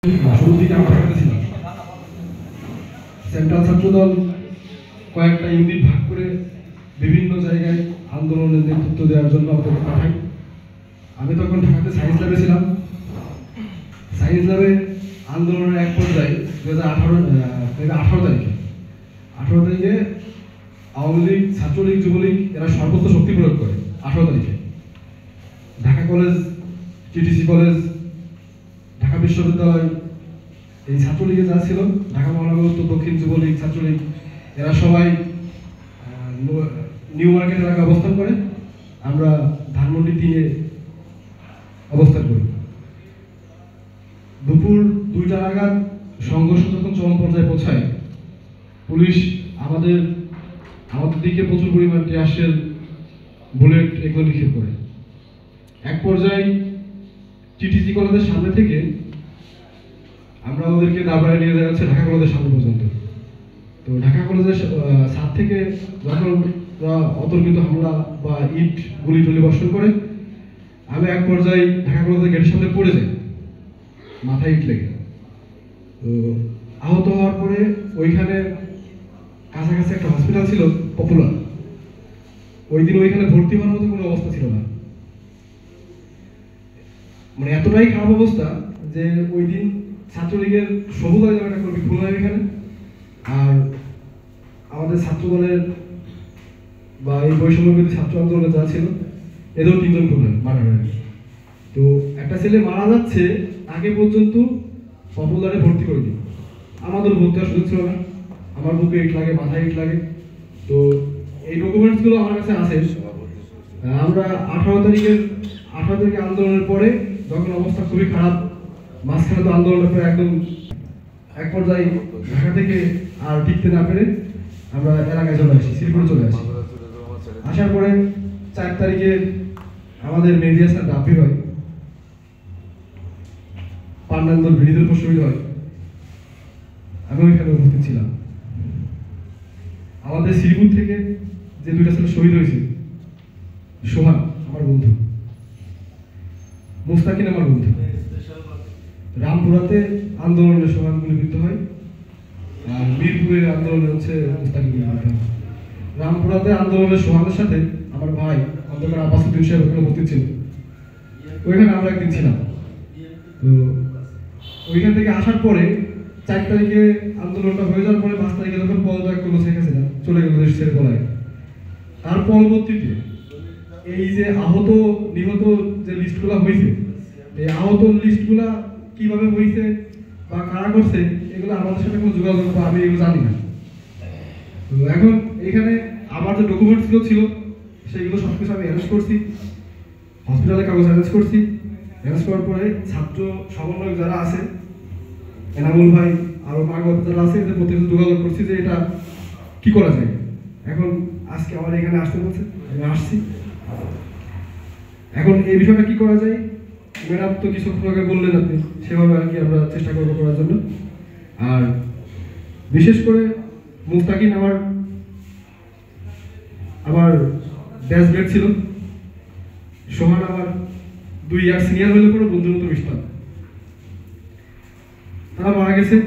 শুরুর দিকে আমরা ছিলাম সেন্ট্রাল ছাত্রদল কয়েকটা ইউনিট ভাগ করে বিভিন্ন জায়গায় আন্দোলনের নেতৃত্ব দেওয়ার জন্য আমাদেরকে পাঠাই। আমি তখন ঢাকাতে সায়েন্স ল্যাবে ছিলাম। সায়েন্স ল্যাবে আন্দোলনের এক পর্যায়ে 2018 তারিখে আওয়ামী লীগ, ছাত্রলীগ, যুবলীগ এরা সর্বোচ্চ শক্তি প্রয়োগ করে 18 তারিখে Dhaka college, TTC college, Dhaka বিশ্ববিদ্যালয়, এই ছাত্রলীগে যা ছিল, ঢাকা মহানগর উত্তর দক্ষিণ যুবলীগ, ছাত্রলীগ এরা সবাই নিউ মার্কেট এলাকায় অবস্থান করে। আমরা ধানমন্ডি 3-এ অবস্থান করি। দুপুর 2টা নাগাদ সংঘর্ষ যখন চরম পর্যায়ে পৌঁছায়, পুলিশ আমাদের দিকে প্রচুর পরিমাণ টিয়ারশেল, বুলেট এগুলো নিক্ষেপ করে। এক পর্যায়ে টিটিসি কলেজের সামনে থেকে আমরা ওদেরকে দাবড়ায় নিয়ে যাওয়া হচ্ছে ঢাকা কলেজের সামনে পর্যন্ত। তো ঢাকা কলেজের ছাদ থেকে যখন অতর্কিত হামলা বা ইট গুলি টুলি বর্ষণ করে, আমি এক পর্যায়ে ঢাকা কলেজের গেটের সামনে পড়ে যাই, মাথায় ইট লেগে। তো আহত হওয়ার পরে ওইখানে কাছাকাছি একটা হসপিটাল ছিল পপুলার, ওই দিন ওইখানে ভর্তি হওয়ার মতো কোনো অবস্থা ছিল না। মানে এতটাই খারাপ অবস্থা যে ওই দিন ছাত্রলীগের সবুজ একটা কর্মী খুন হয় এখানে, আর আমাদের ছাত্র দলের বা এই বৈষম্যবিরোধী ছাত্র আন্দোলনে যা ছিল এদেরও 3 জন খুন হয়, মারা হয়। তো একটা ছেলে মারা যাচ্ছে, আগে পর্যন্ত পপুলারে ভর্তি করে দিই, আমাদের ভর্তি হওয়ার সুযোগ ছিল না। আমার বুকে ইট লাগে, মাথায় ইট লাগে। তো এই ডকুমেন্টসগুলো আমার কাছে আছে। আমরা 18 তারিখে আন্দোলনের পরে যখন অবস্থা খুবই খারাপ, মাঝখানে তো আন্দোলনের পরে একদম এক পর্যায়ে ঢাকা থেকে আর টিকতে না পেরে আমরা এলাকায় চলে আসি, শ্রীপুরে চলে আসি। আসার পরে 4 তারিখে আমাদের মেডিয়া স্যার রাব্বি হয়, পান্নান্দর ভিড়িদের উপর শহীদ হয়। আমি ওইখানে উপস্থিত ছিলাম। আমাদের শ্রীপুর থেকে যে 2টা ছেলে শহীদ হয়েছে, সোহান আমার বন্ধু, মুস্তাকিন আমার বন্ধু। রামপুরাতে আন্দোলনে সোহান গুলিবিদ্ধ হয়, আর মিরপুরের আন্দোলনে হচ্ছে মুস্তাকিন গুলিবিদ্ধ হয়। রামপুরাতে আন্দোলনের সোহানের সাথে আমার ভাই অন্তত আব্বাসুদ্দিন সাহেব ওখানে উপস্থিত ছিল, ওইখানে আমরা একদিন ছিলাম। তো ওইখান থেকে আসার পরে 4 তারিখে আন্দোলনটা হয়ে যাওয়ার পরে 5 তারিখে যখন পদত্যাগ করলো শেখ হাসিনা, চলে গেল দেশ ছেড়ে পলায়। তার পরবর্তীতে এই যে আহত নিহত যে লিস্টগুলো হয়েছে, এই আহত লিস্টগুলা কিভাবে হয়েছে বা কারা করছে এগুলো আমাদের সাথে কোনো যোগাযোগ বা আমি এগুলো জানি না। তো এখন এখানে আমার যে ডকুমেন্টসগুলো ছিল সেগুলো সবকিছু আমি অ্যারেঞ্জ করছি, হসপিটালে কাগজ অ্যারেঞ্জ করছি। অ্যারেঞ্জ করার পরে ছাত্র সমন্বয়ক যারা আছে, এনামুল ভাই আরো মাগত যারা আছে, এদের প্রত্যেকে যোগাযোগ করছি যে এটা কি করা যায়। এখন আজকে আমার এখানে আসতে বলছে, আমি আসছি। এখন এই বিষয়টা কি করা যায়, ম্যাডাম তো কিছুক্ষণ আগে বললেন, আপনি সেভাবে আর কি আমরা চেষ্টা করবো করার জন্য। আর বিশেষ করে মুস্তাকিন আমার ব্যাচমেট ছিল, সোহান আমার 2 ইয়ার সিনিয়র হলে পরে বন্ধুর মতো মিশতাম। তারা মারা গেছে।